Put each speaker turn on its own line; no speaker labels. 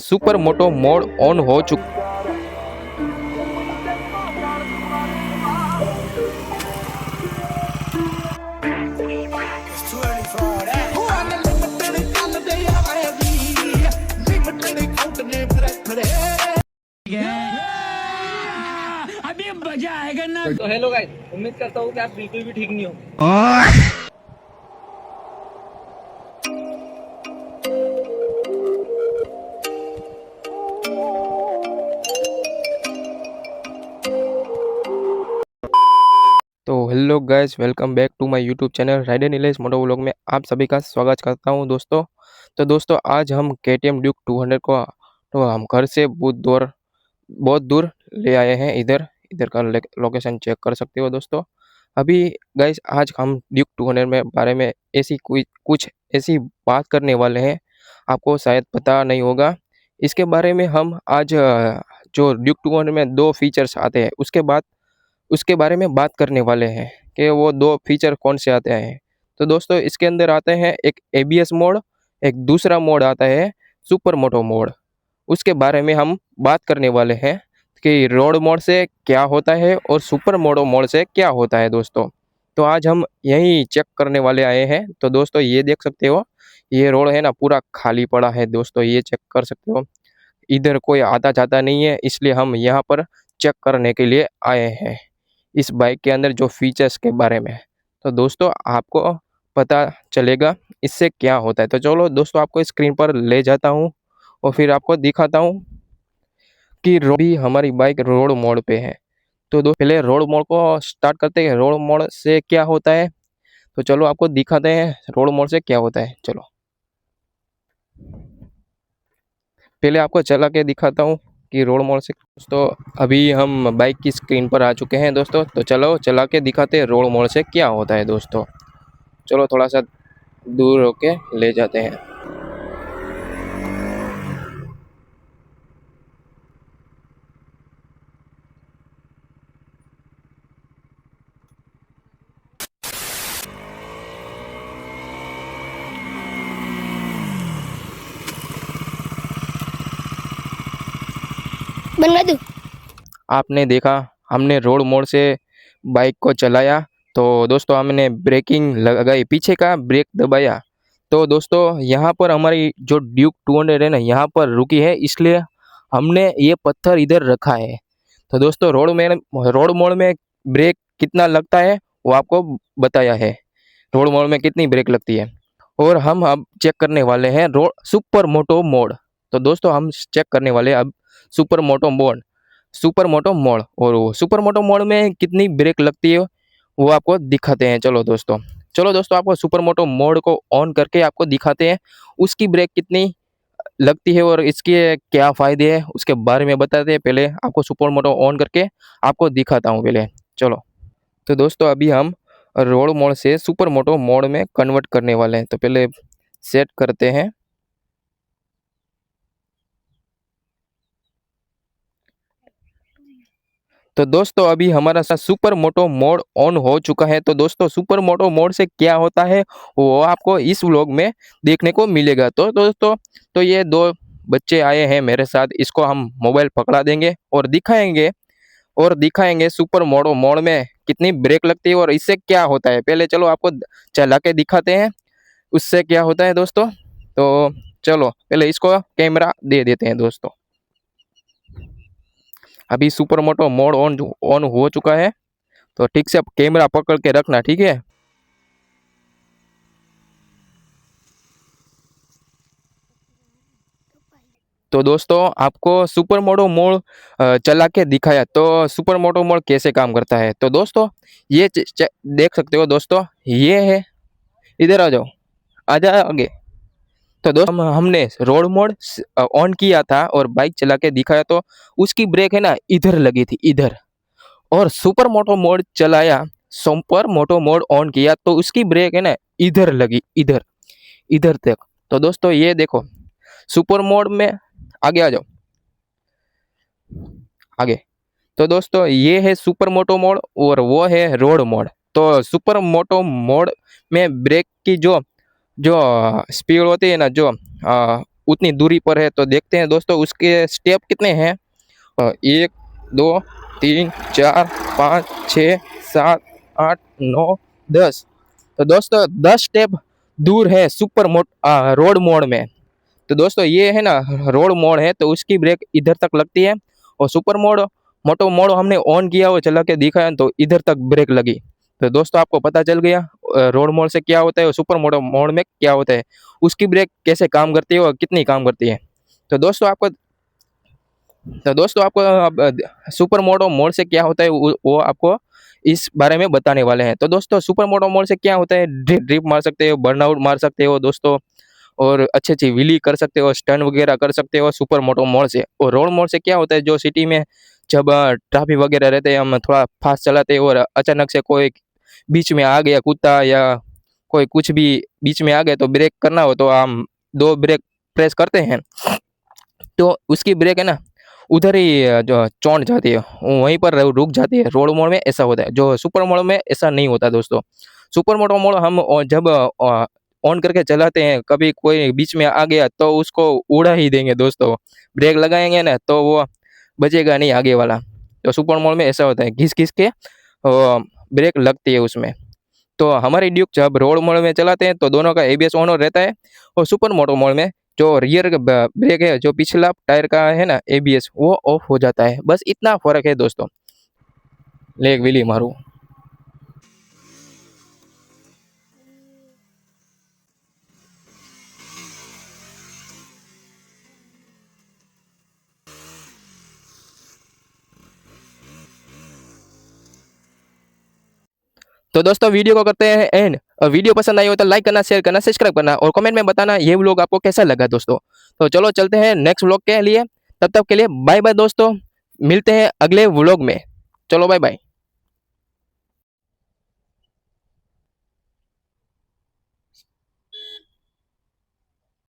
Super moto mode on हो चुका।
अभी मजा आएगा ना। तो हेलो गाइस, उम्मीद करता हूँ कि आप बिल्कुल भी ठीक नहीं हो।
तो hello guys, welcome back to my YouTube channel rider Nilesh moto vlog में आप सभी का स्वागत करता हूं दोस्तों। तो दोस्तों आज हम केटीएम ड्यूक 200 को तो हम घर से बहुत दूर ले आए हैं। इधर इधर का लोकेशन चेक कर सकते हो दोस्तों। अभी गाइस आज हम ड्यूक 200 में बारे में ऐसी कुछ ऐसी बात करने वाले हैं, आपको शायद पता नहीं होगा। इसके बारे में हम आज जो ड्यूक 200 में दो फीचर्स आते हैं उसके बारे में बात करने वाले हैं कि वो दो फीचर कौन से आते हैं। तो दोस्तों इसके अंदर आते हैं एक एबीएस मोड, एक दूसरा मोड आता है सुपर मोटो मोड। उसके बारे में हम बात करने वाले हैं कि रोड मोड से क्या होता है और सुपर मोटो मोड से क्या होता है दोस्तों। तो आज हम यही चेक करने वाले आए हैं। तो दोस्तों ये देख सकते हो, ये रोड है ना पूरा खाली पड़ा है दोस्तों, ये चेक कर सकते हो। इधर कोई आता जाता नहीं है, इसलिए हम यहाँ पर चेक करने के लिए आए हैं इस बाइक के अंदर जो फीचर्स के बारे में। तो दोस्तों आपको पता चलेगा इससे क्या होता है। तो चलो दोस्तों आपको स्क्रीन पर ले जाता हूँ और फिर आपको दिखाता हूँ कि भी हमारी बाइक रोड मोड पे है। तो पहले रोड मोड को स्टार्ट करते हैं। रोड मोड से क्या होता है तो चलो आपको दिखाते हैं रोड मोड से क्या होता है। चलो पहले आपको चला के दिखाता हूँ कि रोड मोड से। दोस्तों अभी हम बाइक की स्क्रीन पर आ चुके हैं दोस्तों। तो चलो चला के दिखाते हैं रोड मोड से क्या होता है दोस्तों। चलो थोड़ा सा दूर होके ले जाते हैं।
बनवा दूं?
आपने देखा हमने रोड मोड से बाइक को चलाया तो दोस्तों हमने ब्रेकिंग लगाई, पीछे का ब्रेक दबाया। तो दोस्तों यहाँ पर हमारी जो ड्यूक 200 है ना यहाँ पर रुकी है, इसलिए हमने ये पत्थर इधर रखा है। तो दोस्तों रोड मोड में ब्रेक कितना लगता है वो आपको बताया है, रोड मोड में कितनी ब्रेक लगती है। और हम अब चेक करने वाले हैं रोड सुपर मोटो मोड। तो दोस्तों हम चेक करने वाले हैं अब सुपर मोटो मोड और वो सुपर मोटो मोड में कितनी ब्रेक लगती है वो आपको दिखाते हैं। चलो दोस्तों आपको सुपर मोटो मोड को ऑन करके आपको दिखाते हैं उसकी ब्रेक कितनी लगती है और इसके क्या फ़ायदे हैं उसके बारे में बताते हैं। पहले आपको सुपर मोटो ऑन करके आपको दिखाता हूँ पहले। चलो तो दोस्तों अभी हम रोड मोड से सुपर मोटो मोड में कन्वर्ट करने वाले हैं। तो पहले सेट करते हैं। तो दोस्तों अभी हमारा सुपर मोटो मोड ऑन हो चुका है। तो दोस्तों सुपर मोटो मोड से क्या होता है वो आपको इस व्लॉग में देखने को मिलेगा। तो दोस्तों तो ये दो बच्चे आए हैं मेरे साथ, इसको हम मोबाइल पकड़ा देंगे और दिखाएंगे सुपर मोटो मोड में कितनी ब्रेक लगती है और इससे क्या होता है। पहले चलो आपको चला के दिखाते हैं उससे क्या होता है दोस्तों। तो चलो पहले इसको कैमरा दे देते हैं दोस्तों। अभी सुपर मोटो मोड ऑन हो चुका है, तो ठीक से अब कैमरा पकड़ के रखना, ठीक है। तो दोस्तों आपको सुपर मोटो मोड चला के दिखाया। तो सुपर मोटो मोड कैसे काम करता है तो दोस्तों ये देख सकते हो दोस्तों, ये है, इधर आ जाओ, आजा आगे। तो दोस्तों हमने रोड मोड ऑन किया था और बाइक चला के दिखाया तो उसकी ब्रेक है ना इधर लगी थी, इधर। और सुपर मोटो मोड चलाया, सुपर मोटो मोड ऑन किया तो उसकी ब्रेक है ना इधर लगी, इधर इधर तक। तो दोस्तों ये देखो सुपर मोड में, आगे आ जाओ आगे। तो दोस्तों ये है सुपर मोटो मोड और वो है रोड मोड। तो सुपर मोटो मोड में ब्रेक की जो जो स्पीड होती है ना, जो उतनी दूरी पर है। तो देखते हैं दोस्तों उसके स्टेप कितने हैं। 1 2 3 4 5 6 7 8 9 10। तो दोस्तों 10 स्टेप दूर है रोड मोड़ में। तो दोस्तों ये है ना रोड मोड़ है, तो उसकी ब्रेक इधर तक लगती है। और सुपर मोड़ मोटो मोड़ हमने ऑन किया और चला के दिखाया तो इधर तक ब्रेक लगी। तो दोस्तों आपको पता चल गया रोड मोड़ से क्या होता है और सुपर मोटो मोड़ में क्या होता है, उसकी ब्रेक कैसे काम करती है और कितनी काम करती है। तो दोस्तों आपको अब सुपर मोटो मोड से क्या होता है वो आपको इस बारे में बताने वाले हैं। तो दोस्तों सुपर मोटो मोड से क्या होता है, ड्रिप मार सकते हो, बर्नआउट मार सकते हो दोस्तों, और अच्छी अच्छी व्हीली कर सकते हो, स्टन वगैरह कर सकते हो सुपर मोटो मोड से। और रोड मोड से क्या होता है, जो सिटी में जब ट्रैफिक वगैरह रहते हैं, हम थोड़ा फास्ट चलाते हैं और अचानक से कोई बीच में आ गया कुत्ता या कोई कुछ भी बीच में आ गया तो ब्रेक करना हो तो हम 2 ब्रेक प्रेस करते हैं तो उसकी ब्रेक है ना उधर ही जो चौंट जाती है, वहीं पर रुक जाती है। रोड मोड में ऐसा होता है, जो सुपर मोड में ऐसा नहीं होता दोस्तों। सुपर मोटो मोड हम जब ऑन करके चलाते हैं, कभी कोई बीच में आ गया तो उसको उड़ा ही देंगे दोस्तों। ब्रेक लगाएंगे ना तो वो बचेगा नहीं आगे वाला। तो सुपर मोड में ऐसा होता है, घिस घिस के ब्रेक लगती है उसमें। तो हमारी ड्यूक जब रोड मोड में चलाते हैं तो दोनों का एबीएस ऑन रहता है, और सुपर मोटो मोड में जो रियर ब्रेक है, जो पिछला टायर का है ना एबीएस, वो ऑफ हो जाता है। बस इतना फर्क है दोस्तों। लेग व्हीली मारू। तो दोस्तों वीडियो को करते हैं एंड। वीडियो पसंद आई हो तो लाइक करना, शेयर करना, सब्सक्राइब करना और कमेंट में बताना ये व्लॉग आपको कैसा लगा दोस्तों। तो चलो चलते हैं नेक्स्ट व्लॉग के लिए, तब तक के लिए बाय बाय दोस्तों, मिलते हैं अगले व्लॉग में। चलो बाय बाय।